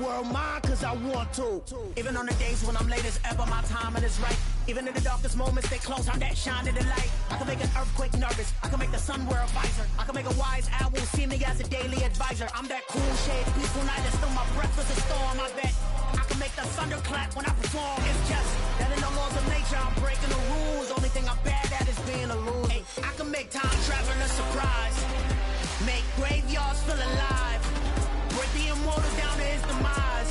world mine cause I want to. Even on the days when I'm late as ever, my timing is right. Even in the darkest moments, they close on that shining the light. I can make an earthquake nervous. I can make the sun wear a visor. I can make a wise owl see me as a daily advisor. I'm that cool shade, peaceful night, and still my breath is a storm. I bet I can make the thunder clap when I perform. It's just that in the laws of nature, I'm breaking the rules. Only thing I'm bad at is being a loser. Hey, I can make time travel a surprise. Make graveyards feel alive. Break the immortal down to his demise.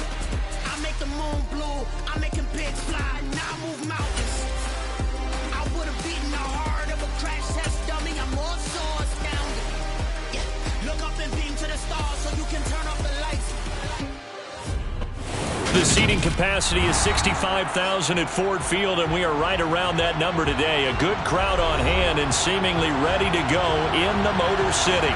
I make the moon blue. I'm making pigs fly. Now I move mountains. I would have beaten the heart of a crash test dummy. I'm more so astounded. Yeah. Look up and beam to the stars so you can turn off the lights. The seating capacity is 65,000 at Ford Field, and we are right around that number today. A good crowd on hand and seemingly ready to go in the Motor City.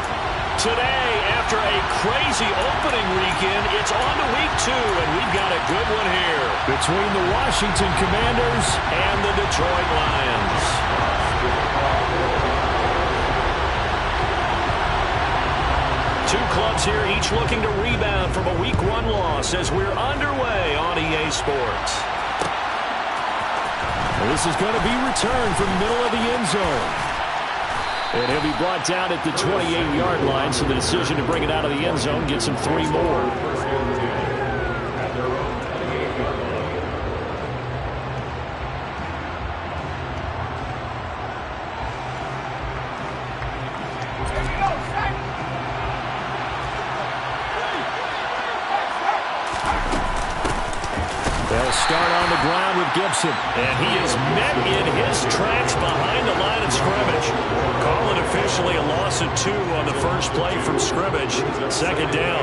Today, after a crazy opening weekend, it's on to week 2, and we've got a good one here between the Washington Commanders and the Detroit Lions. Two clubs here, each looking to rebound from a Week 1 loss as we're underway on EA Sports. This is going to be returned from the middle of the end zone. And he'll be brought down at the 28-yard line, so the decision to bring it out of the end zone gets him 3 more. Start on the ground with Gibson. And he is met in his tracks behind the line of scrimmage. Call it officially a loss of 2 on the first play from scrimmage. Second down.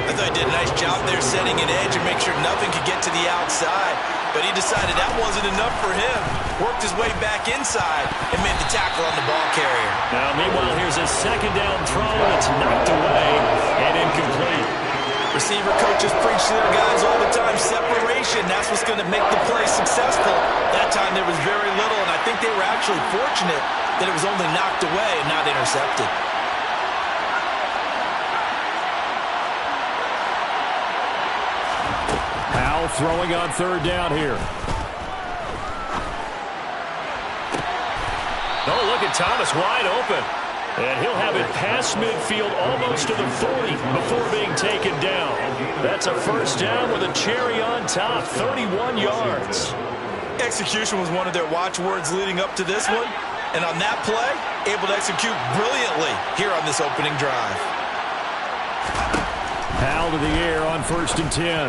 I thought he did a nice job there setting an edge and make sure nothing could get to the outside. But he decided that wasn't enough for him. Worked his way back inside and made the tackle on the ball carrier. Now, meanwhile, here's a second down throw. It's knocked away and incomplete. Receiver coaches preach to their guys all the time. Separation, that's what's going to make the play successful. That time there was very little, and I think they were actually fortunate that it was only knocked away and not intercepted. Powell throwing on third down here. Oh, look at Thomas wide open. And he'll have it past midfield almost to the 40 before being taken down. That's a first down with a cherry on top, 31 yards. Execution was one of their watchwords leading up to this one. And on that play, able to execute brilliantly here on this opening drive. Powell to the air on 1st and 10.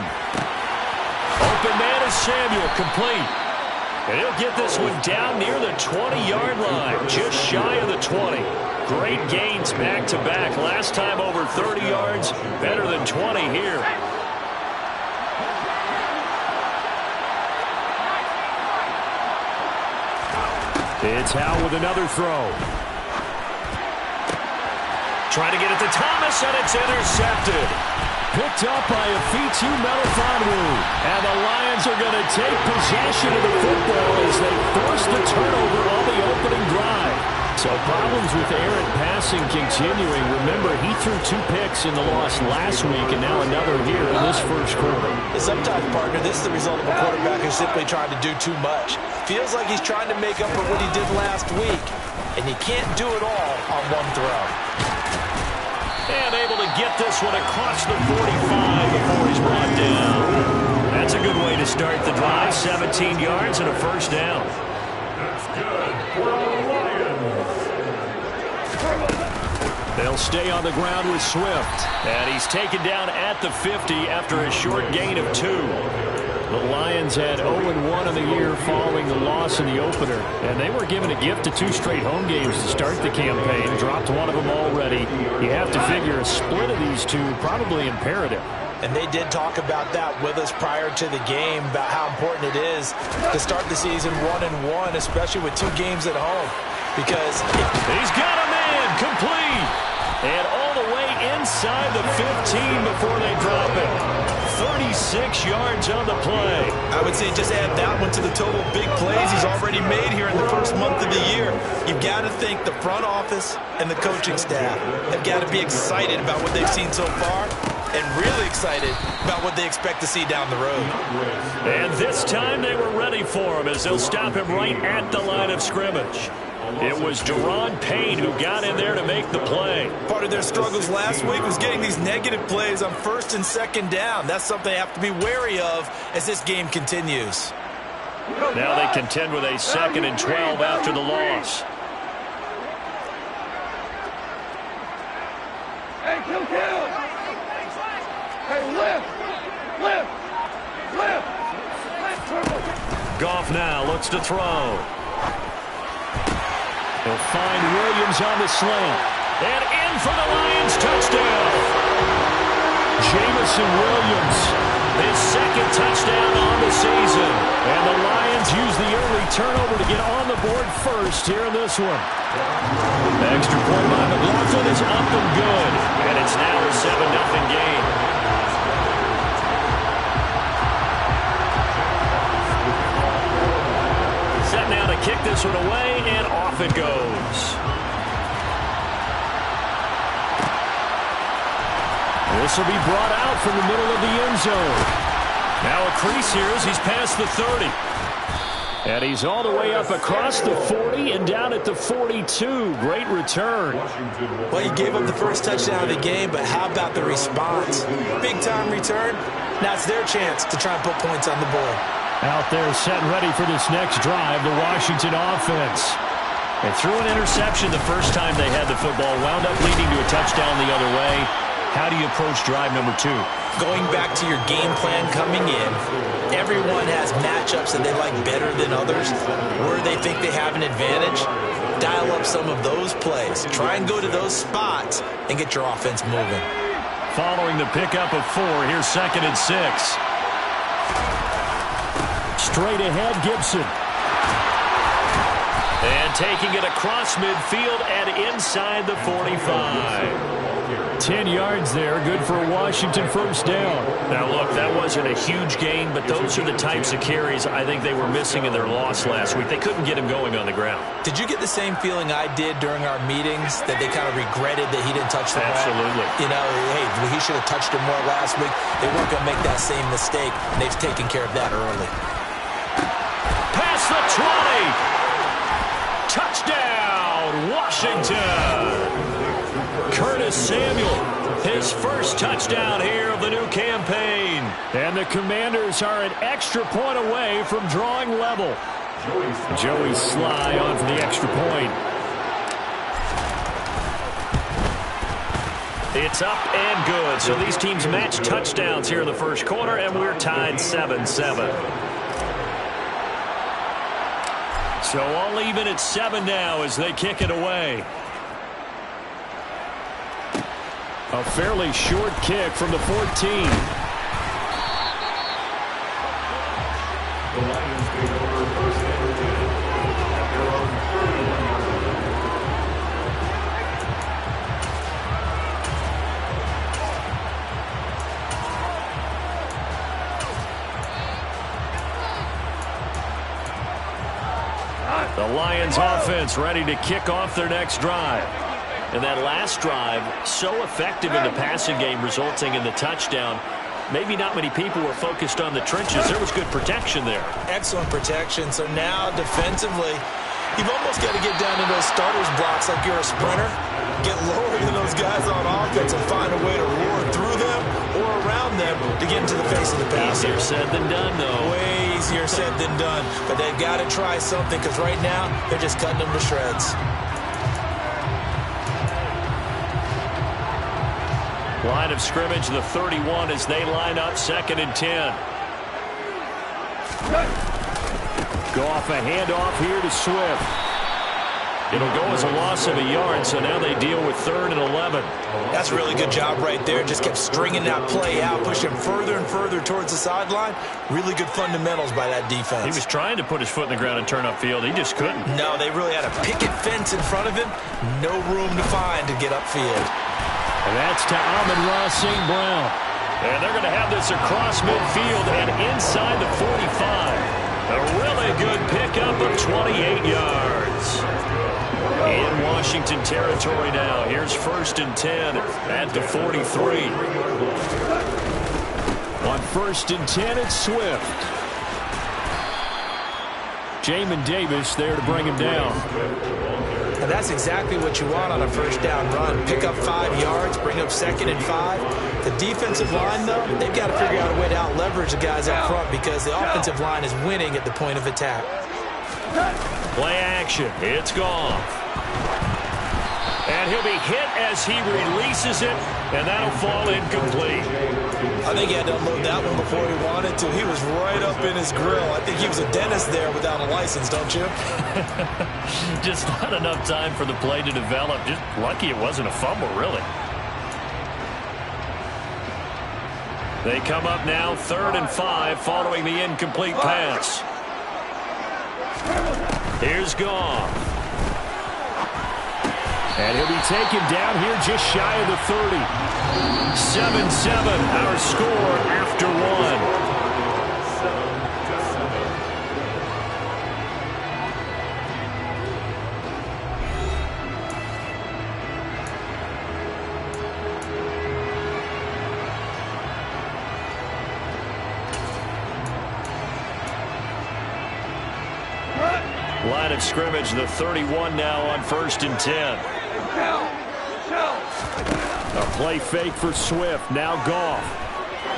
Open man is Samuel, complete. And he'll get this one down near the 20-yard line, just shy of the 20. Great gains back-to-back. Last time over 30 yards, better than 20 here. It's Howell with another throw. Trying to get it to Thomas, and it's intercepted. Picked up by Afitu Melifonwu. And the Lions are going to take possession of the football as they force the turnover on the opening drive. So problems with errant passing continuing. Remember, he threw 2 picks in the loss last week, and now another here in this first quarter. Sometimes, partner, this is the result of a quarterback who's simply trying to do too much. Feels like he's trying to make up for what he did last week, and you can't do it all on one throw. And able to get this one across the 45 before he's brought down. That's a good way to start the drive. 17 yards and a first down. That's good for the Lions. They'll stay on the ground with Swift. And he's taken down at the 50 after a short gain of 2. The Lions had 0-1 in the year following the loss in the opener. And they were given a gift of 2 straight home games to start the campaign. Dropped one of them already. You have to figure a split of these 2 probably imperative. And they did talk about that with us prior to the game, about how important it is to start the season 1-1, especially with 2 games at home. Because he's got a man complete. And all the way inside the 15 before they drop it. 36 yards on the play. I would say just add that one to the total big plays he's already made here in the first month of the year. You've got to think the front office and the coaching staff have got to be excited about what they've seen so far. and really excited about what they expect to see down the road. And this time they were ready for him as they'll stop him right at the line of scrimmage. It was Daron Payne who got in there to make the play. Part of their struggles last week was getting these negative plays on first and second down. That's something they have to be wary of as this game continues. Now they contend with a 2nd and 12 after the loss. Hey, kill. Hey, lift. Goff now looks to throw. He'll find Williams on the slant. And in for the Lions touchdown. Jameson Williams, his 2nd touchdown on the season. And the Lions use the early turnover to get on the board first here in this one. The extra point by McLaughlin is up and good. And it's now a 7-0 game. Set now to kick this one away, and off it goes. This will be brought out from the middle of the end zone. Now a crease here as he's past the 30. And he's all the way up across the 40 and down at the 42. Great return. Well, he gave up the first touchdown of the game, but how about the response? Big-time return. Now it's their chance to try and put points on the board. Out there set ready for this next drive, the Washington offense. They threw an interception the first time they had the football, wound up leading to a touchdown the other way. How do you approach drive number 2? Going back to your game plan coming in, everyone has matchups that they like better than others, where they think they have an advantage. Dial up some of those plays. Try and go to those spots and get your offense moving. Following the pickup of 4, here's 2nd and 6. Straight ahead, Gibson. And taking it across midfield and inside the 45. 10 yards there, good for a Washington first down. Now, look, that wasn't a huge gain, but those are the types of carries I think they were missing in their loss last week. They couldn't get him going on the ground. Did you get the same feeling I did during our meetings, that they kind of regretted that he didn't touch the ball? Absolutely. You know, hey, he should have touched it more last week. They weren't going to make that same mistake, and they've taken care of that early. Past the 20. Touchdown, Washington. Curtis Samuel, his first touchdown here of the new campaign. And the Commanders are an extra point away from drawing level. Joey Sly on for the extra point. It's up and good. So these teams match touchdowns here in the first quarter, and we're tied 7-7. So all even at 7 now as they kick it away. A fairly short kick from the 14. The Lions take over first and 10 at their own 30. The Lions offense ready to kick off their next drive. And that last drive, so effective in the passing game, resulting in the touchdown. Maybe not many people were focused on the trenches. There was good protection there. Excellent protection. So now defensively, you've almost got to get down to those starters blocks like you're a sprinter. Get lower than those guys on offense and find a way to roar through them or around them to get into the face of the passer. Easier said than done, though. Way easier said than done. But they've got to try something, because right now they're just cutting them to shreds. Line of scrimmage, the 31, as they line up 2nd and 10. Goff a handoff here to Swift. It'll go as a loss of a yard, so now they deal with 3rd and 11. That's a really good job right there. Just kept stringing that play out, pushing further and further towards the sideline. Really good fundamentals by that defense. He was trying to put his foot in the ground and turn upfield. He just couldn't. No, they really had a picket fence in front of him. No room to find to get upfield. And that's to Amon-Ra St. Brown. And they're going to have this across midfield and inside the 45. A really good pickup of 28 yards. In Washington territory now. Here's 1st and 10 at the 43. On 1st and 10, it's Swift. Jamin Davis there to bring him down. And that's exactly what you want on a first down run. Pick up 5 yards, bring up 2nd and 5. The defensive line, though, they've got to figure out a way to out-leverage the guys up front because the offensive line is winning at the point of attack. Play action. It's gone. And he'll be hit as he releases it, and that'll fall incomplete. I think he had to unload that one before he wanted to. He was right up in his grill. I think he was a dentist there without a license, don't you? Just not enough time for the play to develop. Just lucky it wasn't a fumble, really. They come up now 3rd and 5 following the incomplete pass. Here's Goff. And he'll be taken down here just shy of the 30. 7-7, our score after 1. Line of scrimmage, the 31 now on 1st and 10. A play fake for Swift. Now Goff.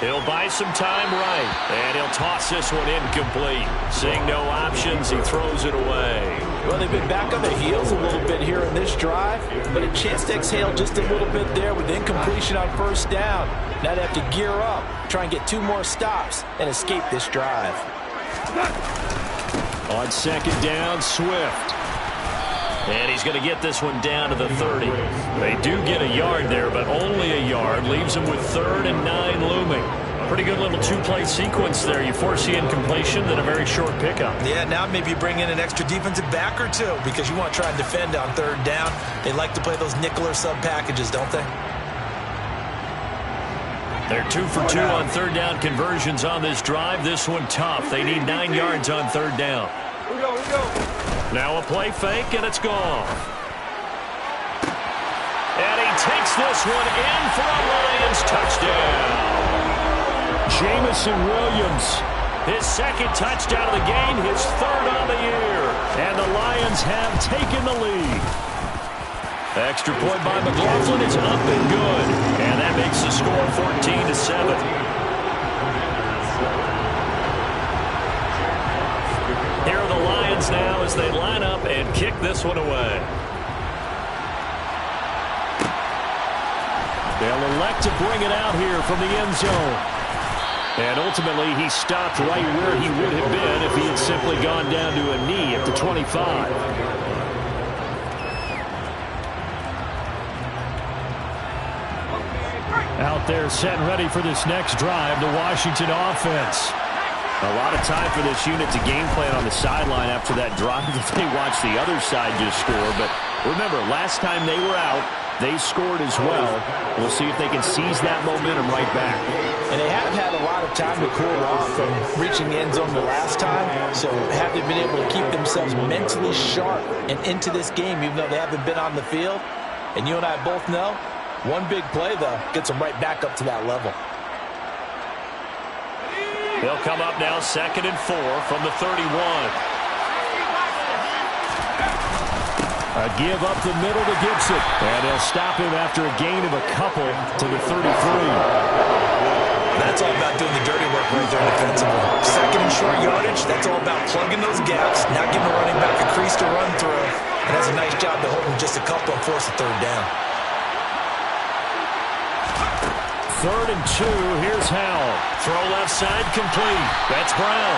He'll buy some time right, and he'll toss this one incomplete. Seeing no options, he throws it away. Well, they've been back on their heels a little bit here in this drive, but a chance to exhale just a little bit there with incompletion on 1st down. Now they have to gear up, try and get 2 more stops, and escape this drive. On 2nd down, Swift. And he's going to get this one down to the 30. They do get a yard there, but only a yard. Leaves him with 3rd and 9 looming. Pretty good little 2-play sequence there. You force the incompletion, then a very short pickup. Yeah, now maybe you bring in an extra defensive back or 2 because you want to try and defend on 3rd down. They like to play those nickel or sub packages, don't they? They're 2 for 2 on 3rd down conversions on this drive. This one tough. They need 9 yards on 3rd down. We go. Now a play fake, and it's gone. And he takes this one in for a Lions touchdown. Jameson Williams, his 2nd touchdown of the game, his 3rd on the year. And the Lions have taken the lead. Extra point by McLaughlin is up and good. And that makes the score 14-7. Here are the Lions now as they line up and kick this one away. They'll elect to bring it out here from the end zone. And ultimately, he stopped right where he would have been if he had simply gone down to a knee at the 25. Out there set and ready for this next drive, the Washington offense. A lot of time for this unit to game plan on the sideline after that drive that they watched the other side just score. But remember, last time they were out, they scored as well. We'll see if they can seize that momentum right back. And they haven't had a lot of time to cool off from reaching the end zone the last time. So have they been able to keep themselves mentally sharp and into this game, even though they haven't been on the field? And you and I both know, one big play, though, gets them right back up to that level. They'll come up now 2nd and 4 from the 31. A give up the middle to Gibson. And they'll stop him after a gain of a couple to the 33. That's all about doing the dirty work right there defensively. 2nd and short yardage, that's all about plugging those gaps, not giving the running back a crease to run through. And that's a nice job to hold him just a couple and force a 3rd down. 3rd and 2, here's Howell. Throw left side complete. That's Brown.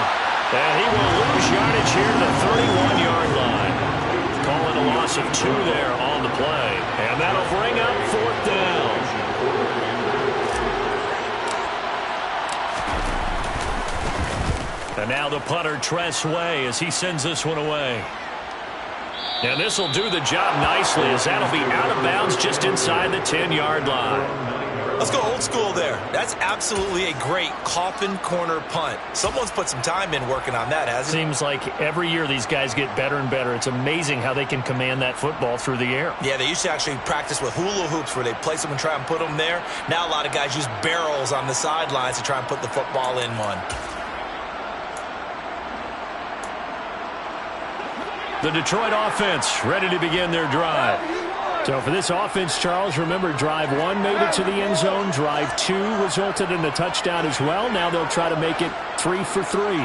And he will lose yardage here to the 31-yard line. Calling a loss of 2 there on the play. And that'll bring up 4th down. And now the punter, Tress Way, as he sends this one away. And this will do the job nicely as that'll be out of bounds just inside the 10-yard line. Let's go old school there. That's absolutely a great coffin corner punt. Someone's put some time in working on that, hasn't it? Seems like every year these guys get better and better. It's amazing how they can command that football through the air. Yeah, they used to actually practice with hula hoops where they place them and try and put them there. Now a lot of guys use barrels on the sidelines to try and put the football in one. The Detroit offense ready to begin their drive. So for this offense, Charles, remember drive 1 made it to the end zone. Drive 2 resulted in a touchdown as well. Now they'll try to make it 3 for 3.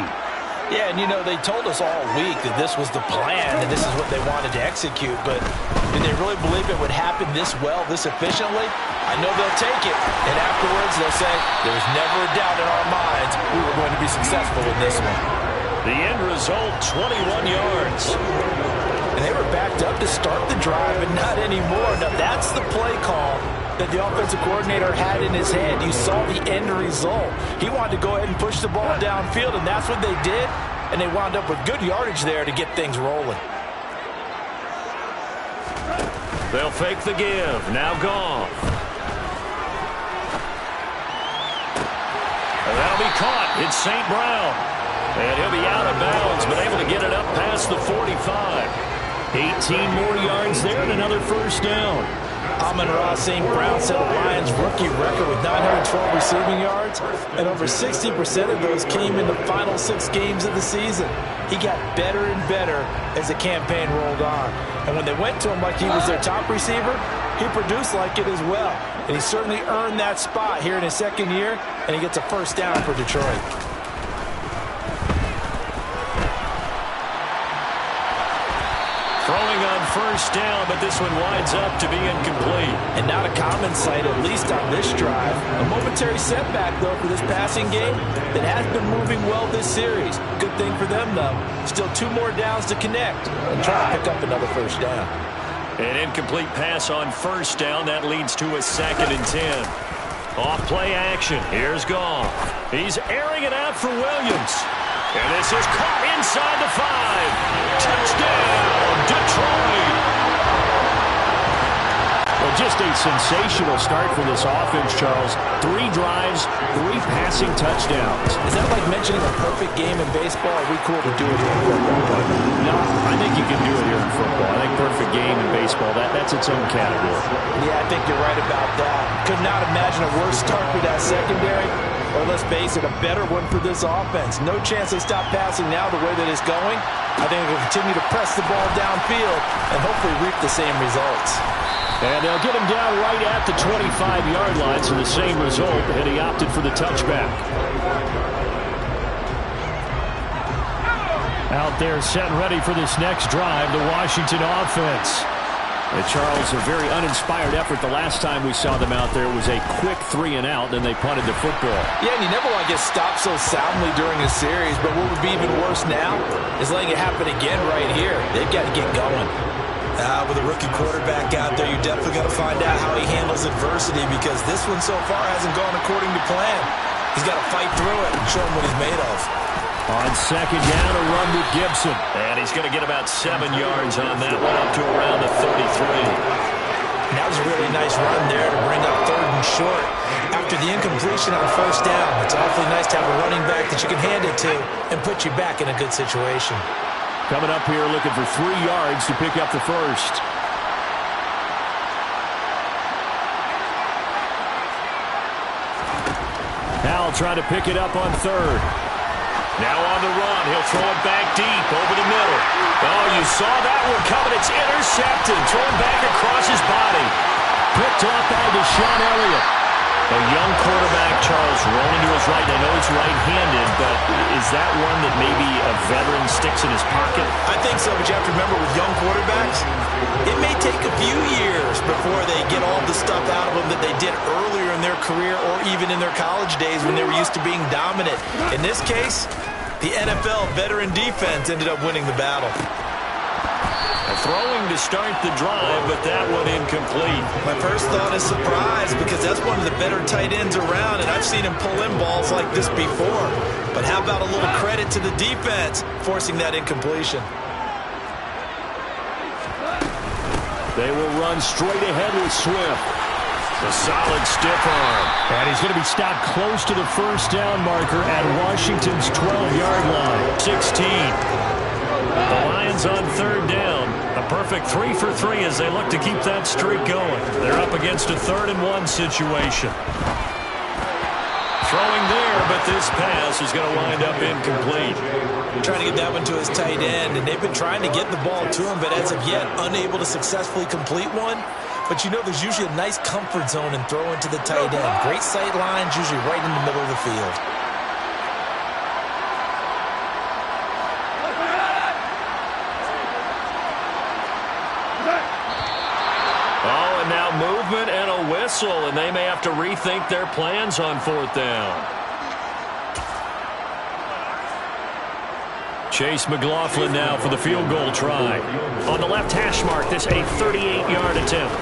Yeah, and you know, they told us all week that this was the plan and this is what they wanted to execute, but did they really believe it would happen this well, this efficiently? I know they'll take it, and afterwards they'll say, there was never a doubt in our minds we were going to be successful in this one. The end result, 21 yards. And they were backed up to start the drive, but not anymore. Now, that's the play call that the offensive coordinator had in his hand. You saw the end result. He wanted to go ahead and push the ball downfield, and that's what they did. And they wound up with good yardage there to get things rolling. They'll fake the give. Now Goff. And that'll be caught. It's St. Brown. And he'll be out of bounds, but able to get it up past the 45. 18 more yards there and another first down. Amon-Ra St. Brown set the Lions' rookie record with 912 receiving yards, and over 60% of those came in the final 6 games of the season. He got better and better as the campaign rolled on. And when they went to him like he was their top receiver, he produced like it as well. And he certainly earned that spot here in his second year, and he gets a first down for Detroit. Throwing on first down, but this one winds up to be incomplete. And not a common sight, at least on this drive. A momentary setback, though, for this passing game that has been moving well this series. Good thing for them, though. Still 2 more downs to connect and try to pick up another first down. An incomplete pass on first down. That leads to a 2nd and 10. Off play action. Here's Goff. He's airing it out for Williams. And this is caught inside the 5. Touchdown, Detroit. Well, just a sensational start for this offense, Charles. 3 drives, 3 passing touchdowns. Is that like mentioning a perfect game in baseball? Are we cool to do it here in football? No, I think you can do it here in football. I think perfect game in baseball, that's its own category. Yeah, I think you're right about that. Could not imagine a worse start for that secondary. Or let's face it, a better one for this offense. No chance they stop passing now the way that it's going. I think they'll continue to press the ball downfield and hopefully reap the same results. And they'll get him down right at the 25-yard line, so the same result, and he opted for the touchback. Out there set and ready for this next drive, the Washington offense. And Charles, a very uninspired effort the last time we saw them out there. It was a quick 3 and out, then they punted the football. Yeah, and you never want to get stopped so soundly during a series, but what would be even worse now is letting it happen again right here. They've got to get going. With a rookie quarterback out there, you definitely got to find out how he handles adversity, because this one so far hasn't gone according to plan. He's got to fight through it and show him what he's made of. On second down, a run with Gibson. And he's going to get about 7 yards on that one, up to around the 33. That was a really nice run there to bring up 3rd and short. After the incompletion on first down, it's awfully nice to have a running back that you can hand it to and put you back in a good situation. Coming up here looking for 3 yards to pick up the first. Howell trying to pick it up on 3rd. Now on the run. He'll throw it back deep over the middle. Oh, you saw that one coming. It's intercepted. Thrown back across his body. Picked off by Deshaun Elliott. A young quarterback, Charles, rolling to his right. I know he's right-handed, but is that one that maybe a veteran sticks in his pocket? I think so, but you have to remember with young quarterbacks, it may take a few years before they get all the stuff out of them that they did earlier in their career or even in their college days when they were used to being dominant. In this case, the NFL veteran defense ended up winning the battle. Throwing to start the drive, but that one incomplete. My first thought is surprise, because that's one of the better tight ends around, and I've seen him pull in balls like this before. But how about a little credit to the defense forcing that incompletion? They will run straight ahead with Swift. A solid stiff arm. And he's going to be stopped close to the first down marker at Washington's 12-yard line. 16. The Lions on third down. A perfect 3 for 3 as they look to keep that streak going. They're up against a 3rd-and-1 situation. Throwing there, but this pass is going to wind up incomplete. Trying to get that one to his tight end, and they've been trying to get the ball to him, but as of yet, unable to successfully complete one. But you know there's usually a nice comfort zone in throwing to the tight end. Great sight lines, usually right in the middle of the field. Oh, and now movement and a whistle, and they may have to rethink their plans on 4th down. Chase McLaughlin now for the field goal try. On the left hash mark, this a 38-yard attempt.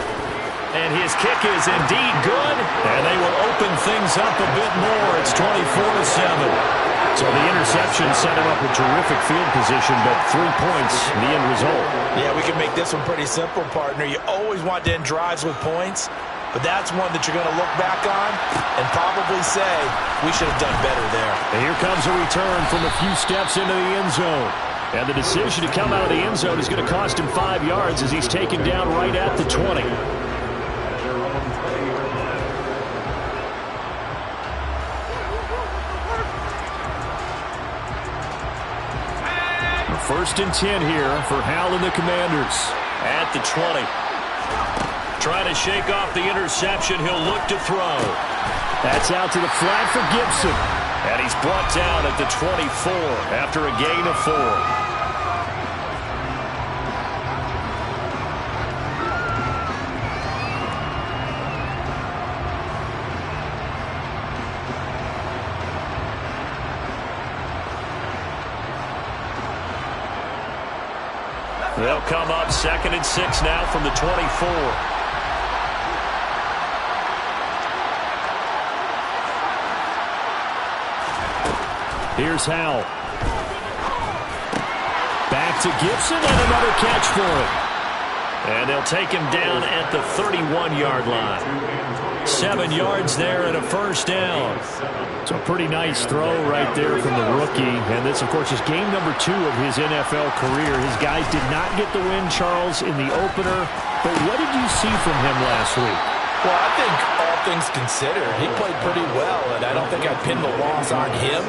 And his kick is indeed good, and they will open things up a bit more. It's 24-7. So the interception set him up with terrific field position, but 3 points, the end result. Yeah, we can make this one pretty simple, partner. You always want to end drives with points, but that's one that you're going to look back on and probably say, we should have done better there. And here comes a return from a few steps into the end zone. And the decision to come out of the end zone is going to cost him 5 yards as he's taken down right at the 20. First and 10 here for Hal and the Commanders at the 20. Trying to shake off the interception. He'll look to throw. That's out to the flat for Gibson. And he's brought down at the 24 after a gain of 4. They'll come up 2nd and 6 now from the 24. Here's Howell. Back to Gibson and another catch for him. And they'll take him down at the 31-yard line. 7 yards there and a first down. So a pretty nice throw right there from the rookie. And this, of course, is game number 2 of his NFL career. His guys did not get the win, Charles, in the opener. But what did you see from him last week? Well, I think all things considered, he played pretty well, and I don't think I'd pin the loss on him.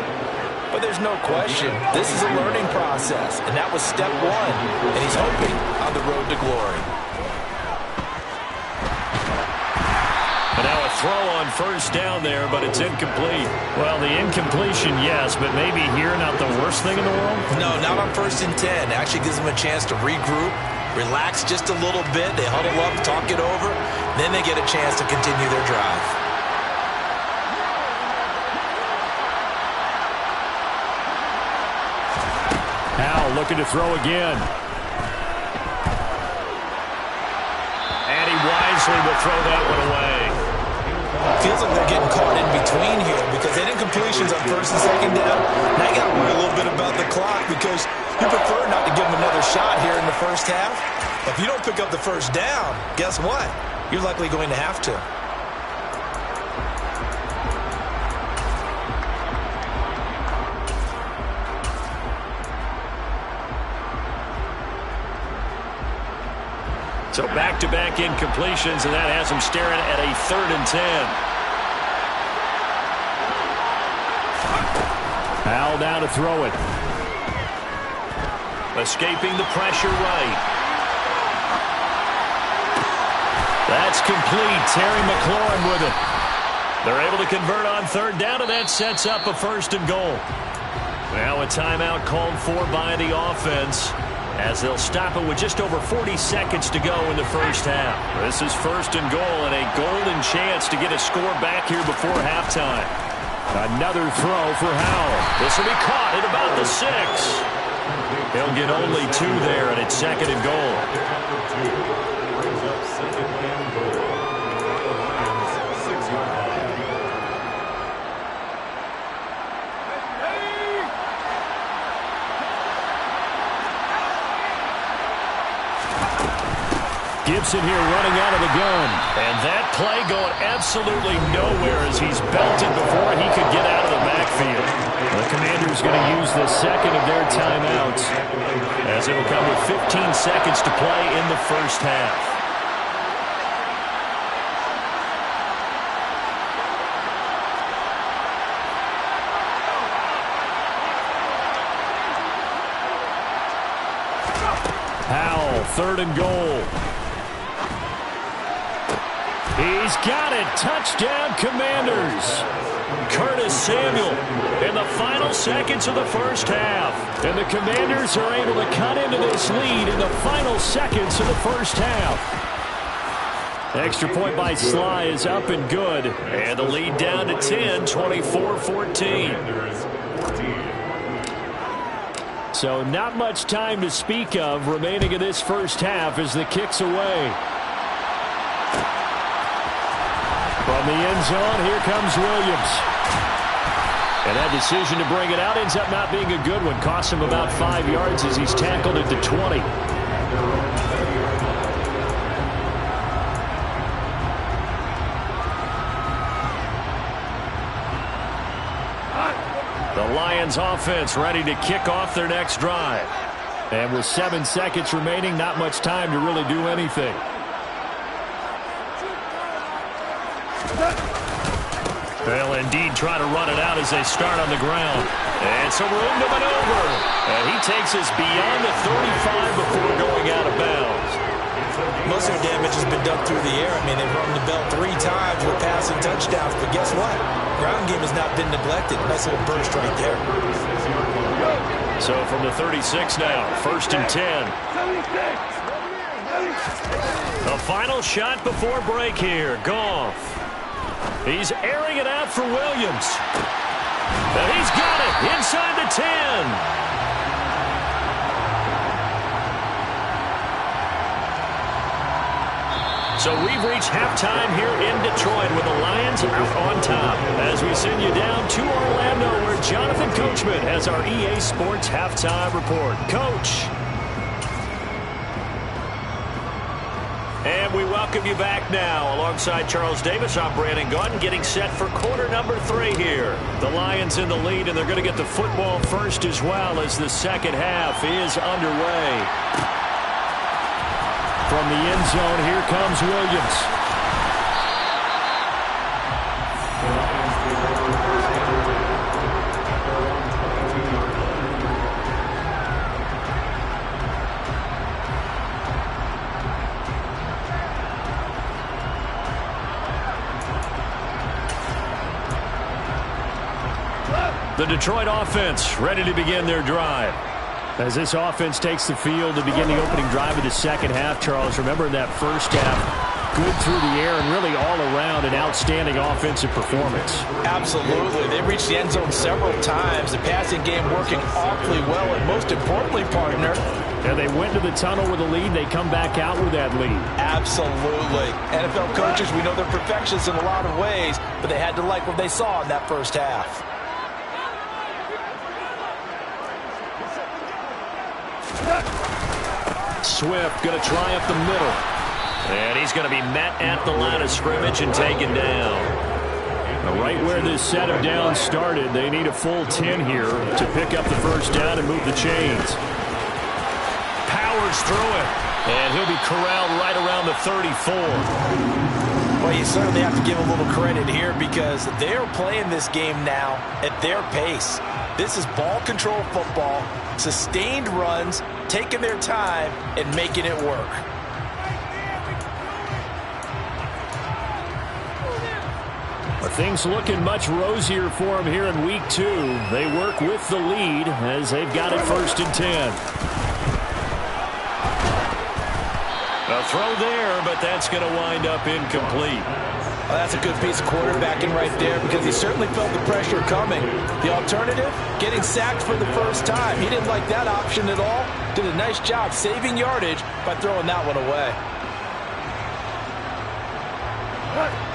But there's no question, this is a learning process, and that was step 1, and he's hoping on the road to glory. And now a throw on first down there, but it's incomplete. Well, the incompletion, yes, but maybe here not the worst thing in the world? No, not on 1st and 10. Actually gives them a chance to regroup, relax just a little bit. They huddle up, talk it over. Then they get a chance to continue their drive. Howell looking to throw again. And he wisely will throw that one away. Feels like they're getting caught in between here because they didn't completions on 1st and 2nd down. Now you got to worry a little bit about the clock because you prefer not to give them another shot here in the first half. If you don't pick up the first down, guess what? You're likely going to have to. So back-to-back incompletions, and that has him staring at a 3rd and 10. Howell down to throw it. Escaping the pressure right. That's complete. Terry McLaurin with it. They're able to convert on 3rd down, and that sets up a 1st and goal. Now a timeout called for by the offense, as they'll stop it with just over 40 seconds to go in the first half. This is 1st and goal and a golden chance to get a score back here before halftime. Another throw for Howell. This will be caught at about the 6. He'll get only 2 there, and it's 2nd and goal. Gibson here running out of the gun. And that play going absolutely nowhere as he's belted before he could get out of the backfield. The Commanders going to use the second of their timeouts as it'll come with 15 seconds to play in the first half. Howell, 3rd and goal. He's got it. Touchdown, Commanders. Curtis Samuel in the final seconds of the first half. And the Commanders are able to cut into this lead in the final seconds of the first half. Extra point by Sly is up and good. And the lead down to 10, 24-14. So not much time to speak of remaining in this first half as the kick's away. From the end zone, here comes Williams. And that decision to bring it out ends up not being a good one. Costs him about 5 yards as he's tackled at the 20. The Lions offense ready to kick off their next drive. And with 7 seconds remaining, not much time to really do anything. They'll indeed try to run it out as they start on the ground. And some room to maneuver. And he takes us beyond the 35 before going out of bounds. Most of their damage has been done through the air. I mean, they've rung the bell 3 times with passing touchdowns. But guess what? Ground game has not been neglected. Nice little burst right there. So from the 36 now, 1st and 10. The final shot before break here. Goff. He's airing it out for Williams. And he's got it inside the 10. So we've reached halftime here in Detroit with the Lions out on top. As we send you down to Orlando where Jonathan Coachman has our EA Sports Halftime Report. Coach. And we welcome you back now. Alongside Charles Davis, I'm Brandon Gunn, getting set for quarter number 3 here. The Lions in the lead, and they're going to get the football first as well as the second half is underway. From the end zone, here comes Williams. The Detroit offense ready to begin their drive. As this offense takes the field to begin the opening drive of the second half, Charles, remember in that first half, good through the air and really all around an outstanding offensive performance. Absolutely. They reached the end zone several times. The passing game working awfully well, and most importantly, partner, and they went to the tunnel with a lead. They come back out with that lead. Absolutely. NFL coaches, we know they're perfectionists in a lot of ways, but they had to like what they saw in that first half. Swift going to try up the middle. And he's going to be met at the line of scrimmage and taken down. Right where this set of downs started, they need a full 10 here to pick up the first down and move the chains. Powers through it. And he'll be corralled right around the 34. Well, you certainly have to give a little credit here because they're playing this game now at their pace. This is ball control football, sustained runs, taking their time and making it work. Things looking much rosier for them here in week 2. They work with the lead as they've got it 1st and 10. A throw there, but that's going to wind up incomplete. Well, that's a good piece of quarterbacking right there because he certainly felt the pressure coming. The alternative, getting sacked for the first time. He didn't like that option at all. Did a nice job saving yardage by throwing that one away.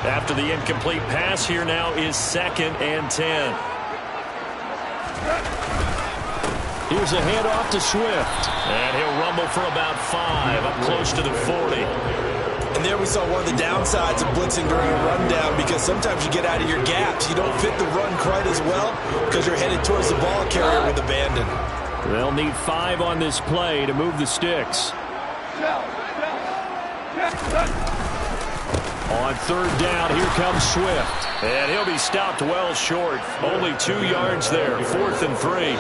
After the incomplete pass, here now is 2nd and 10. Here's a handoff to Swift. And he'll rumble for about 5, up close to the 40. And there we saw one of the downsides of blitzing during a rundown, because sometimes you get out of your gaps. You don't fit the run quite as well because you're headed towards the ball carrier with abandon. They'll need 5 on this play to move the sticks. On third down, here comes Swift. And he'll be stopped well short. Only 2 yards there, 4th and 3.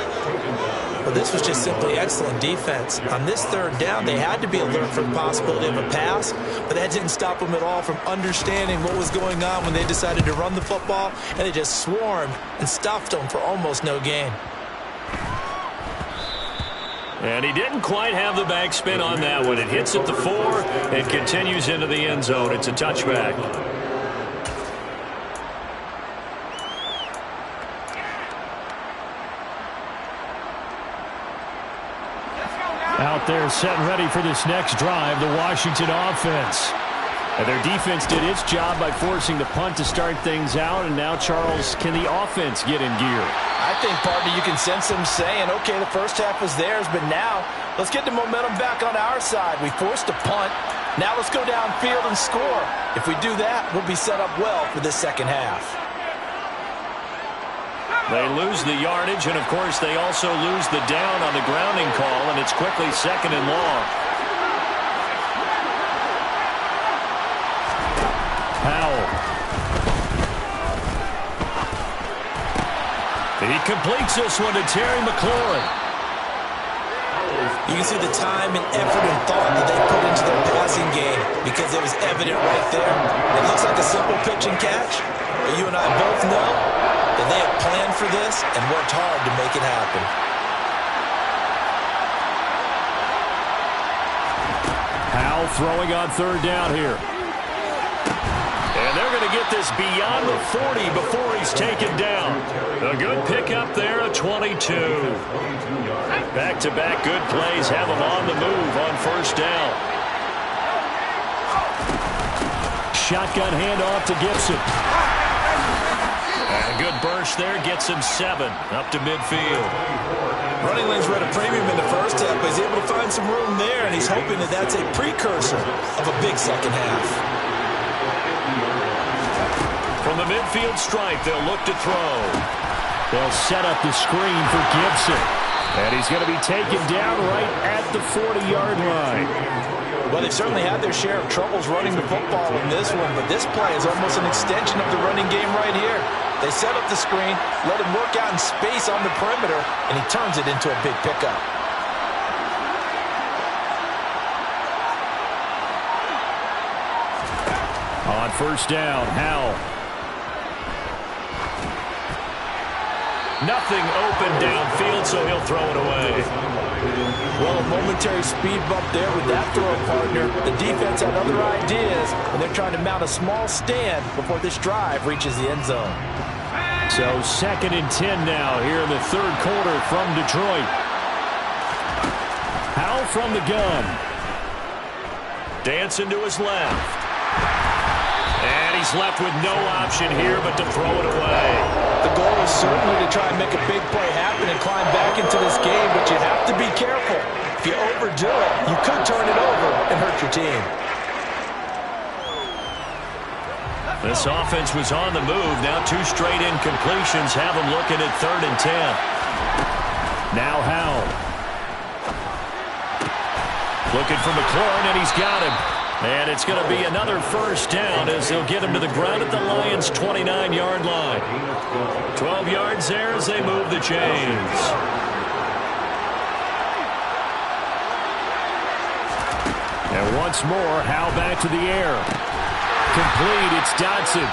Well, this was just simply excellent defense. On this third down, they had to be alert for the possibility of a pass, but that didn't stop them at all from understanding what was going on when they decided to run the football, and they just swarmed and stuffed them for almost no gain. And he didn't quite have the backspin on that one. It hits at the 4 and continues into the end zone. It's a touchback. Out there set and ready for this next drive, the Washington offense. And their defense did its job by forcing the punt to start things out, and now, Charles, can the offense get in gear? I think, partner, you can sense them saying, okay, the first half was theirs, but now let's get the momentum back on our side. We forced a punt. Now let's go downfield and score. If we do that, we'll be set up well for this second half. They lose the yardage, and, of course, they also lose the down on the grounding call, and it's quickly 2nd and long. Howell. He completes this one to Terry McLaurin. You can see the time and effort and thought that they put into their passing game, because it was evident right there. It looks like a simple pitch and catch, but you and I both know that they have planned for this and worked hard to make it happen. Howell throwing on third down here. And they're going to get this beyond the 40 before he's taken down. A good pickup there, a 22. Back-to-back good plays have him on the move on first down. Shotgun handoff to Gibson. And a good burst there gets him 7 up to midfield. Running lanes were at a premium in the first half, but he's able to find some room there, and he's hoping that that's a precursor of a big second half. From the midfield stripe, they'll look to throw. They'll set up the screen for Gibson. And he's going to be taken down right at the 40-yard line. Well, they've certainly had their share of troubles running the football in this one, but this play is almost an extension of the running game right here. They set up the screen, let him work out in space on the perimeter, and he turns it into a big pickup. On first down, Howell. Nothing open downfield, so he'll throw it away. Well, a momentary speed bump there with that throw, partner. The defense had other ideas, and they're trying to mount a small stand before this drive reaches the end zone. So 2nd and 10 now here in the third quarter from Detroit. Howell from the gun. Dancing to his left. And he's left with no option here but to throw it away. The goal is certainly to try and make a big play happen and climb back into this game, but you have to be careful. If you overdo it, you could turn it over and hurt your team. This offense was on the move. Now 2 straight incompletions have them looking at 3rd and 10. Now Howell. Looking for McLaurin, and he's got him. And it's going to be another first down as they'll get him to the ground at the Lions' 29-yard line. 12 yards there as they move the chains. And once more, Howell back to the air. Complete, it's Dotson.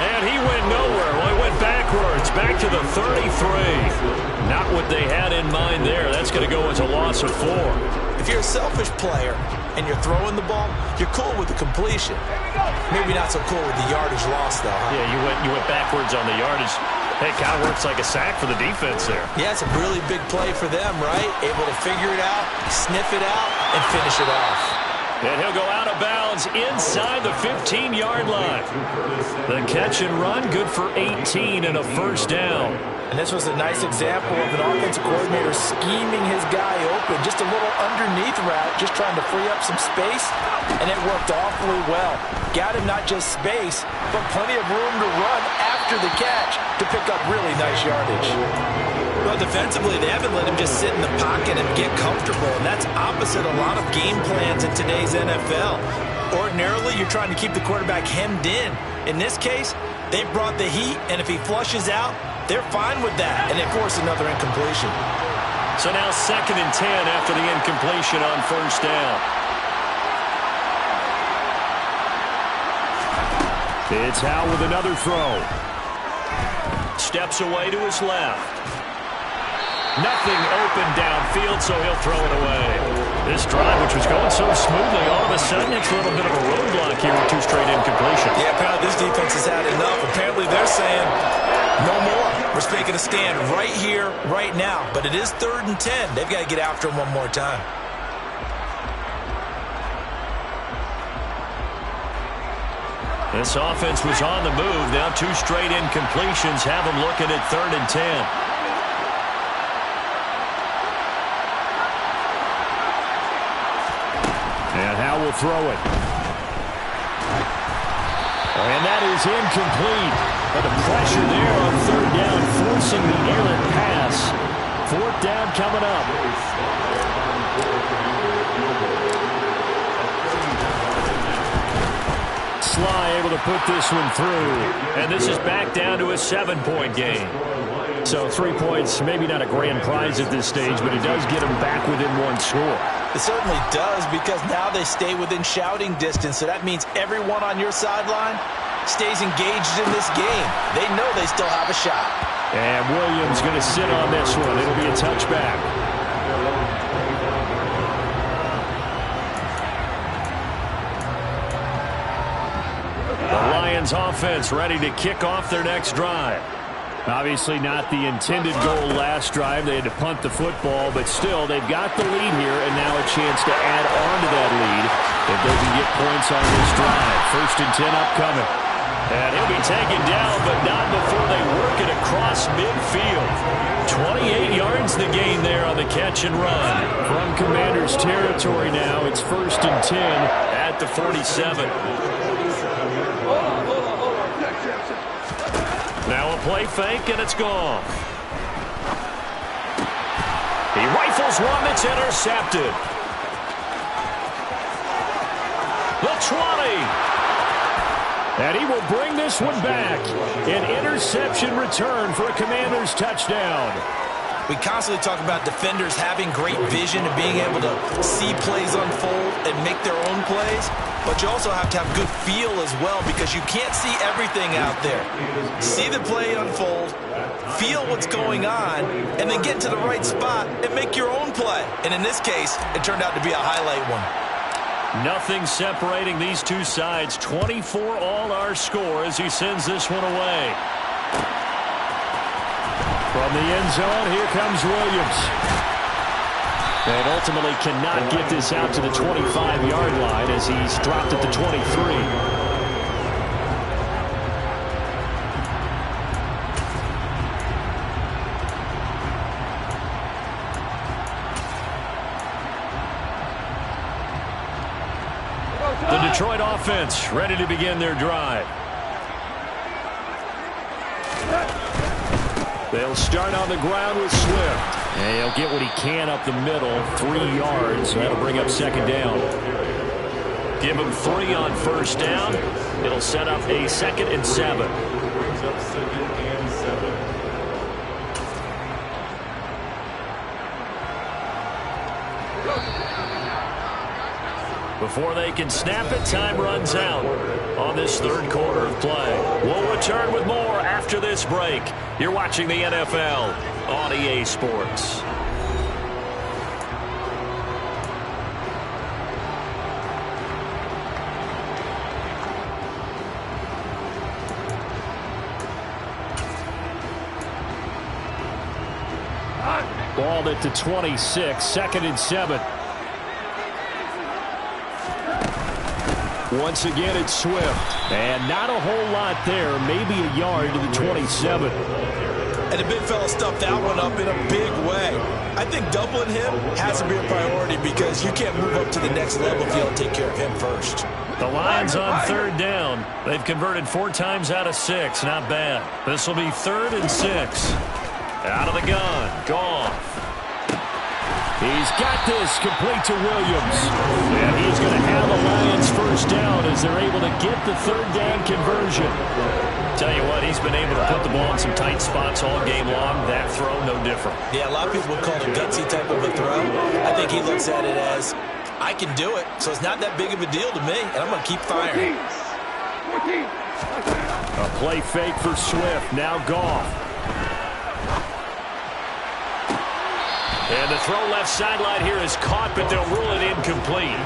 And he went nowhere. Well, he went backwards, back to the 33. Not what they had in mind there. That's going to go as a loss of 4. If you're a selfish player and you're throwing the ball, you're cool with the completion. Maybe not so cool with the yardage loss, though, huh? Yeah, you went backwards on the yardage. Hey, it kind of works like a sack for the defense there. Yeah, it's a really big play for them, right? Able to figure it out, sniff it out, and finish it off. And he'll go out of bounds inside the 15-yard line. The catch and run, good for 18 and a first down. And this was a nice example of an offensive coordinator scheming his guy open. Just a little underneath route, just trying to free up some space, and it worked awfully well. Got him not just space, but plenty of room to run after the catch to pick up really nice yardage. Well, defensively, they haven't let him just sit in the pocket and get comfortable, and that's opposite a lot of game plans in today's NFL. Ordinarily, you're trying to keep the quarterback hemmed in. In this case, they brought the heat, and if he flushes out, they're fine with that, and they force another incompletion. So now 2nd and 10 after the incompletion on first down. It's Howe with another throw. Steps away to his left. Nothing open downfield, so he'll throw it away. This drive, which was going so smoothly, all of a sudden it's a little bit of a roadblock here with 2 straight incompletions. Yeah, apparently this defense has had enough. Apparently they're saying, no more. We're making a stand right here, right now. But it is 3rd and 10. They've got to get after him one more time. This offense was on the move. Now 2 straight incompletions have them looking at 3rd and 10. And Howe will throw it. And that is incomplete. But the pressure there on 3rd down, forcing the errant pass. 4th down coming up. Sly able to put this one through. And this is back down to a 7-point game. So 3 points, maybe not a grand prize at this stage, but it does get them back within 1 score. It certainly does, because now they stay within shouting distance. So that means everyone on your sideline stays engaged in this game. They know they still have a shot. And Williams going to sit on this one. It'll be a touchback. The Lions offense ready to kick off their next drive. Obviously not the intended goal last drive. They had to punt the football, but still they've got the lead here, and now a chance to add on to that lead if they can get points on this drive. 1st and 10 upcoming. And he'll be taken down, but not before they work it across midfield. 28 yards the gain there on the catch and run. From Commanders territory now, it's 1st and 10 at the 47. Now a play fake, and it's gone. He rifles one that's intercepted. The 20. And he will bring this one back. An interception return for a Commanders touchdown. We constantly talk about defenders having great vision and being able to see plays unfold and make their own plays. But you also have to have good feel as well, because you can't see everything out there. See the play unfold, feel what's going on, and then get to the right spot and make your own play. And in this case, it turned out to be a highlight one. Nothing separating these two sides. 24 all our score as he sends this one away. From the end zone, here comes Williams. And ultimately cannot get this out to the 25-yard line as he's dropped at the 23. The Detroit offense ready to begin their drive. They'll start on the ground with Swift. And he'll get what he can up the middle, 3 yards. That'll bring up second down. Give him 3 on first down. It'll set up a 2nd and 7. Before they can snap it, time runs out on this third quarter of play. We'll return with more after this break. You're watching the NFL on EA Sports. Balled at the 26, 2nd and 7. Once again, it's Swift. And not a whole lot there, maybe a yard to the 27. And the big fella stuffed that one up in a big way. I think doubling him has to be a priority because you can't move up to the next level if you don't take care of him first. The Lions on third down. They've converted 4 times out of 6. Not bad. This will be 3rd and 6. Out of the gun. Goff. He's got this complete to Williams. And he's going to have the Lions first down as they're able to get the 3rd down conversion. Tell you what, he's been able to put the ball in some tight spots all game long. That throw, no different. Yeah, a lot of people would call it a gutsy type of a throw. I think he looks at it as, I can do it, so it's not that big of a deal to me, and I'm going to keep firing. A play fake for Swift. Now Goff. And the throw left sideline here is caught, but they'll rule it incomplete.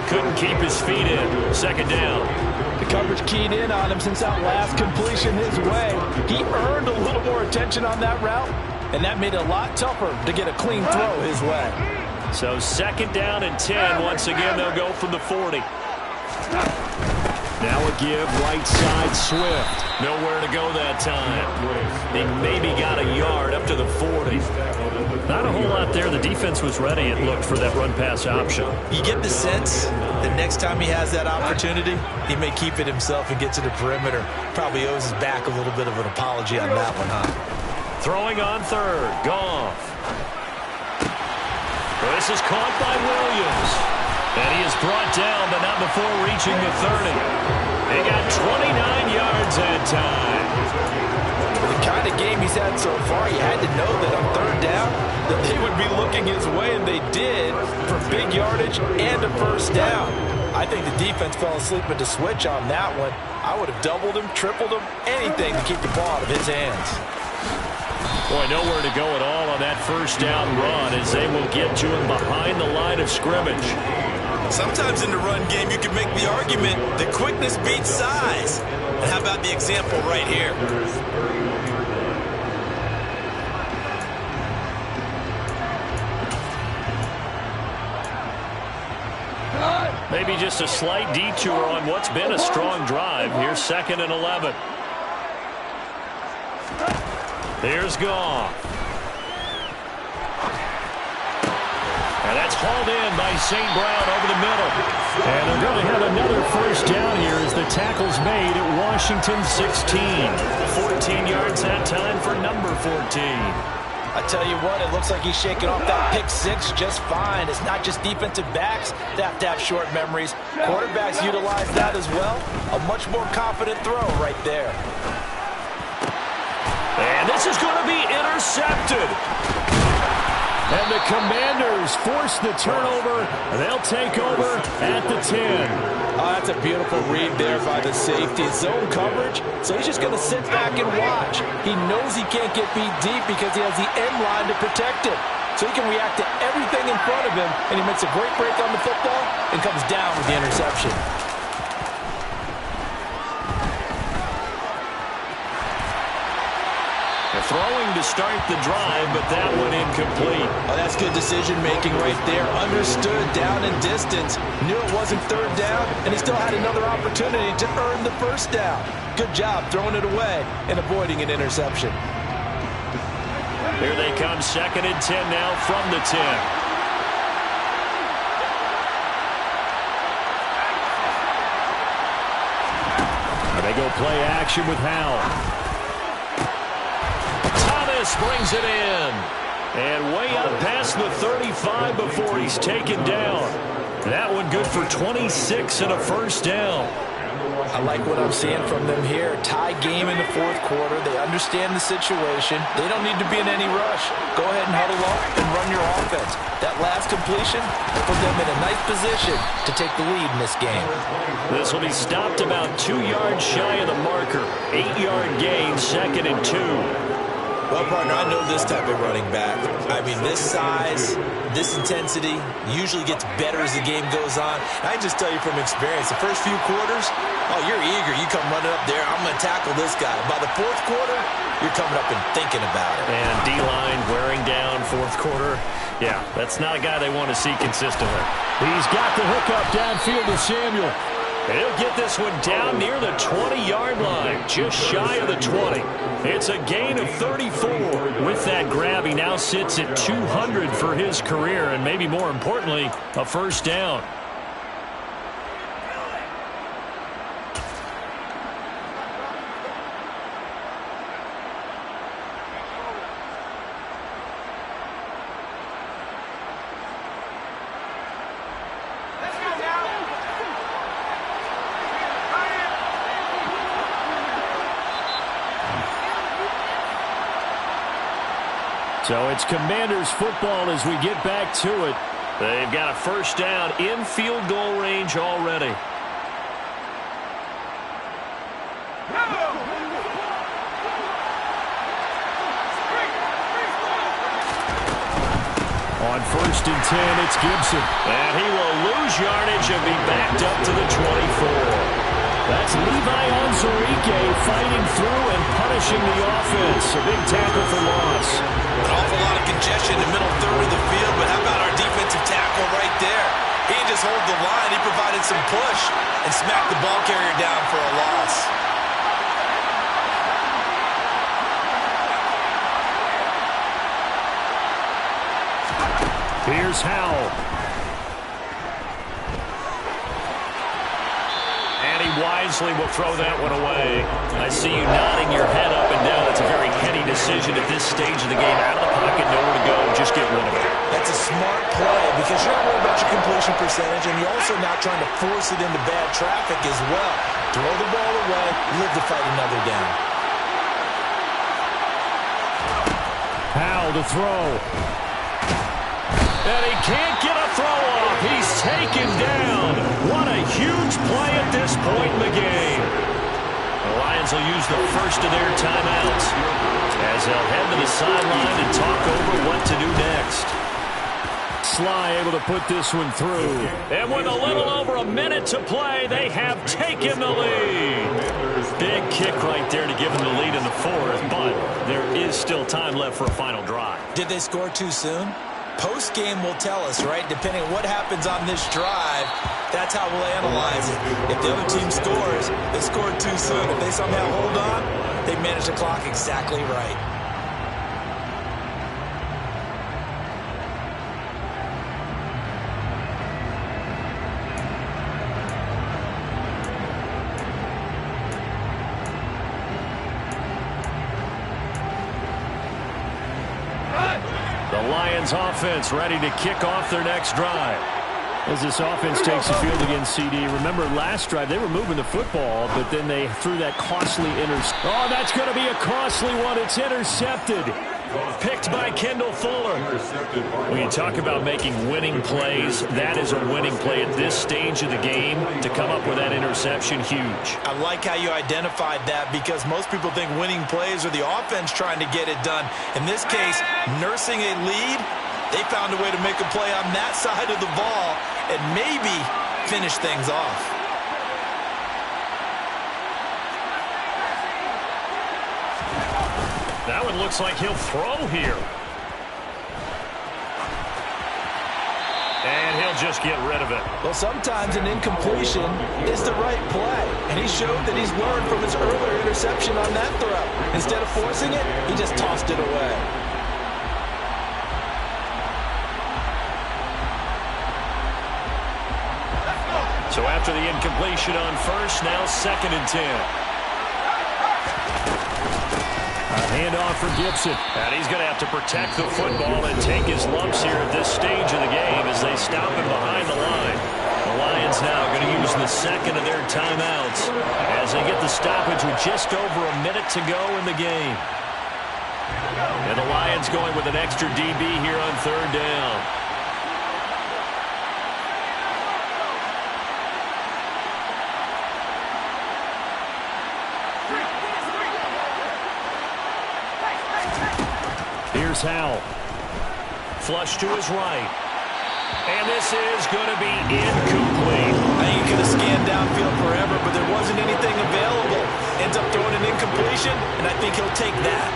Couldn't keep his feet in. 2nd down. The coverage keyed in on him since that last completion his way. He earned a little more attention on that route, and that made it a lot tougher to get a clean throw his way. So 2nd down and 10. Once again, they'll go from the 40. Now a give right side Swift. Nowhere to go that time. They maybe got a yard up to the 40. Not a whole lot there. The defense was ready, it looked, for that run-pass option. You get the sense that next time he has that opportunity, he may keep it himself and get to the perimeter. Probably owes his back a little bit of an apology on that one, huh? Throwing on 3rd. Goff. This is caught by Williams. And he is brought down, but not before reaching the 30. They got 29 yards that time. The kind of game he's had so far, you had to know that on 3rd down, that they would be looking his way, and they did, for big yardage and a first down. I think the defense fell asleep at the switch on that one. I would have doubled him, tripled him, anything to keep the ball out of his hands. Boy, nowhere to go at all on that first down run as they will get to him behind the line of scrimmage. Sometimes in the run game, you can make the argument that quickness beats size. And how about the example right here? Maybe just a slight detour on what's been a strong drive. Here's 2nd and 11. Here's Goff. And that's hauled in by St. Brown over the middle. And they're going to have another first down here as the tackle's made at Washington 16. 14 yards that time for number 14. I tell you what, it looks like he's shaking off that pick 6 just fine. It's not just defensive backs that have to have short memories. Quarterbacks utilize that as well. A much more confident throw right there. And this is going to be intercepted. And the Commanders force the turnover. They'll take over at the 10. Oh, that's a beautiful read there by the safety. Zone coverage, so he's just going to sit back and watch. He knows he can't get beat deep because he has the end line to protect him. So he can react to everything in front of him, and he makes a great break on the football and comes down with the interception. Throwing to start the drive, but that one incomplete. Oh, that's good decision-making right there. Understood down and distance. Knew it wasn't 3rd down, and he still had another opportunity to earn the first down. Good job throwing it away and avoiding an interception. Here they come, 2nd and 10 now from the 10. And they go play action with Howell. Brings it in. And way up past the 35 before he's taken down. That one good for 26 and a first down. I like what I'm seeing from them here. Tie game in the 4th quarter. They understand the situation. They don't need to be in any rush. Go ahead and huddle up and run your offense. That last completion put them in a nice position to take the lead in this game. This will be stopped about 2 yards shy of the marker. 8-yard gain, 2nd and 2. Well, partner, I know this type of running back. I mean, this size, this intensity usually gets better as the game goes on. I just tell you from experience, the first few quarters, oh, you're eager. You come running up there, I'm going to tackle this guy. By the 4th quarter, you're coming up and thinking about it. And D-line wearing down 4th quarter. Yeah, that's not a guy they want to see consistently. He's got the hookup downfield to Samuel. He'll get this one down near the 20-yard line, just shy of the 20. It's a gain of 34. With that grab, he now sits at 200 for his career, and maybe more importantly, a first down. So it's Commanders football as we get back to it. They've got a first down in field goal range already. On first and 10, it's Gibson. And he will lose yardage and be backed up to the 24. That's Levi Onwuzurike fighting through and punishing the offense. A big tackle for loss. An awful lot of congestion in the middle third of the field, but how about our defensive tackle right there? He didn't just hold the line, he provided some push and smacked the ball carrier down for a loss. Here's Howell. And he wisely will throw that one away. I see you nodding your head up and down. It's a very heady decision at this stage of the game. Out of the pocket, nowhere to go. Just get rid of it. That's a smart play because you're not worried about your completion percentage, and you're also not trying to force it into bad traffic as well. Throw the ball away, live to fight another down. Howell to throw. And he can't get a throw off. He's taken down. What a huge play at this point in the game. The Lions will use the first of their timeouts as they'll head to the sideline and talk over what to do next. Sly able to put this one through. And with a little over a minute to play, they have taken the lead. Big kick right there to give them the lead in the fourth, but there is still time left for a final drive. Did they score too soon? Post-game will tell us, right? Depending on what happens on this drive, that's how we'll analyze it. If the other team scores, they scored too soon. If they somehow hold on, they manage the clock exactly right. The Lions offense ready to kick off their next drive. As this offense takes the field against CD. Remember last drive they were moving the football, but then they threw that costly interception. Oh, that's going to be a costly one. It's intercepted. Picked by Kendall Fuller. When you talk about making winning plays, that is a winning play at this stage of the game. To come up with that interception, huge. I like how you identified that because most people think winning plays are the offense trying to get it done. In this case, nursing a lead, they found a way to make a play on that side of the ball and maybe finish things off. That one looks like he'll throw here. And he'll just get rid of it. Well, sometimes an incompletion is the right play. And he showed that he's learned from his earlier interception on that throw. Instead of forcing it, he just tossed it away. So after the incompletion on first, now 2nd and 10. A handoff for Gibson. And he's going to have to protect the football and take his lumps here at this stage of the game as they stop him behind the line. The Lions now going to use the second of their timeouts as they get the stoppage with just over a minute to go in the game. And the Lions going with an extra DB here on 3rd down. Here's Howell. Flush to his right. And this is going to be incomplete. I think he could have scanned downfield forever, but there wasn't anything available. Ends up throwing an incompletion, and I think he'll take that.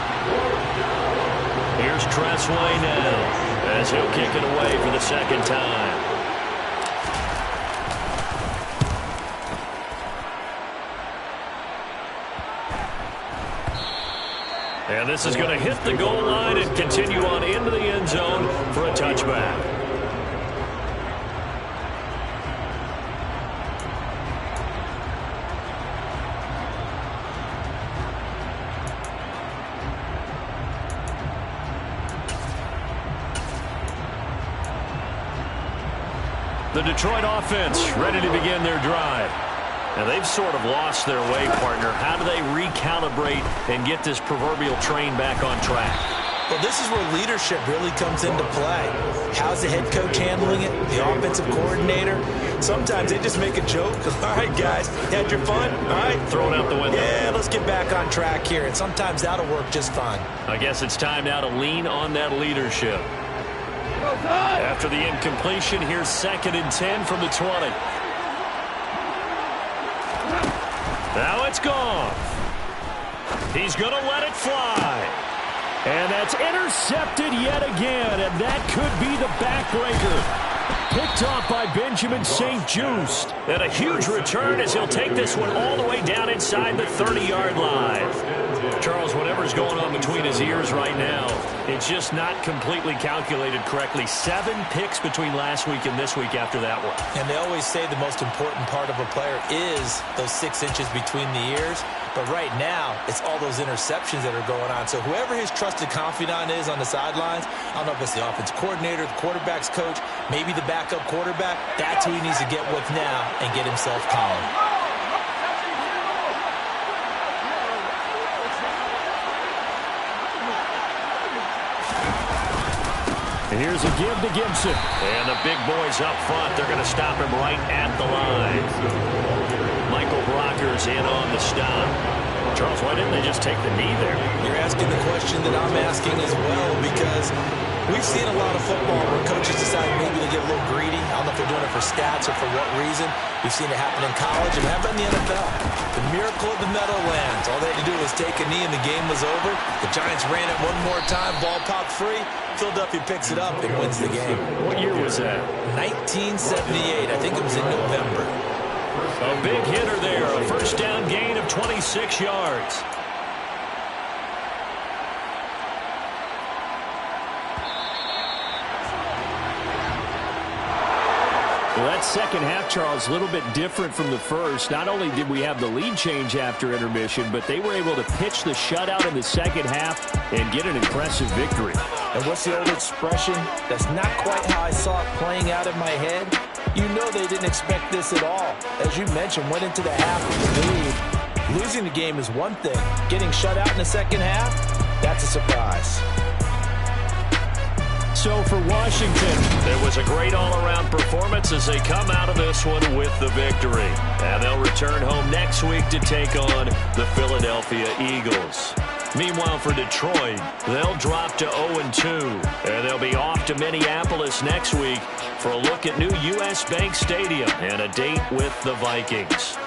Here's Tressway now as he'll kick it away for the 2nd time. And this is going to hit the goal line and continue on into the end zone for a touchback. The Detroit offense ready to begin their drive. And they've sort of lost their way, partner. How do they recalibrate and get this proverbial train back on track? Well, this is where leadership really comes into play. How's the head coach handling it? The offensive coordinator? Sometimes they just make a joke. All right, guys, had your fun? All right. Throw it out the window. Yeah, let's get back on track here. And sometimes that'll work just fine. I guess it's time now to lean on that leadership. After the incompletion, here's 2nd and 10 from the 20. Now it's gone. He's going to let it fly. And that's intercepted yet again, and that could be the backbreaker. Picked off by Benjamin St-Juste. And a huge return as he'll take this one all the way down inside the 30-yard line. Charles, whatever's going on between his ears right now, it's just not completely calculated correctly. 7 picks between last week and this week after that one. And they always say the most important part of a player is those 6 inches between the ears. But right now, it's all those interceptions that are going on. So whoever his trusted confidant is on the sidelines, I don't know if it's the offense coordinator, the quarterback's coach, maybe the backup quarterback, that's who he needs to get with now and get himself calm. And here's a give to Gibson. And the big boys up front, they're going to stop him right at the line. Michael Brockers in on the stop. Charles, why didn't they just take the knee there? You're asking the question that I'm asking as well, because we've seen a lot of football where coaches decide maybe to get a little greedy. I don't know if they're doing it for stats or for what reason. We've seen it happen in college and happen in the NFL. The miracle of the Meadowlands. All they had to do was take a knee and the game was over. The Giants ran it one more time. Ball popped free. Philadelphia picks it up and wins the game. What year was that? 1978. I think it was in November. A big hitter there. A first down gain of 26 yards. Well, that second half, Charles, a little bit different from the first. Not only did we have the lead change after intermission, but they were able to pitch the shutout in the second half and get an impressive victory. And what's the old expression? That's not quite how I saw it playing out in my head. You know they didn't expect this at all. As you mentioned, went into the half with the lead. Losing the game is one thing. Getting shut out in the second half, that's a surprise. So for Washington, it was a great all-around performance as they come out of this one with the victory. And they'll return home next week to take on the Philadelphia Eagles. Meanwhile, for Detroit, they'll drop to 0-2. And they'll be off to Minneapolis next week for a look at new U.S. Bank Stadium and a date with the Vikings.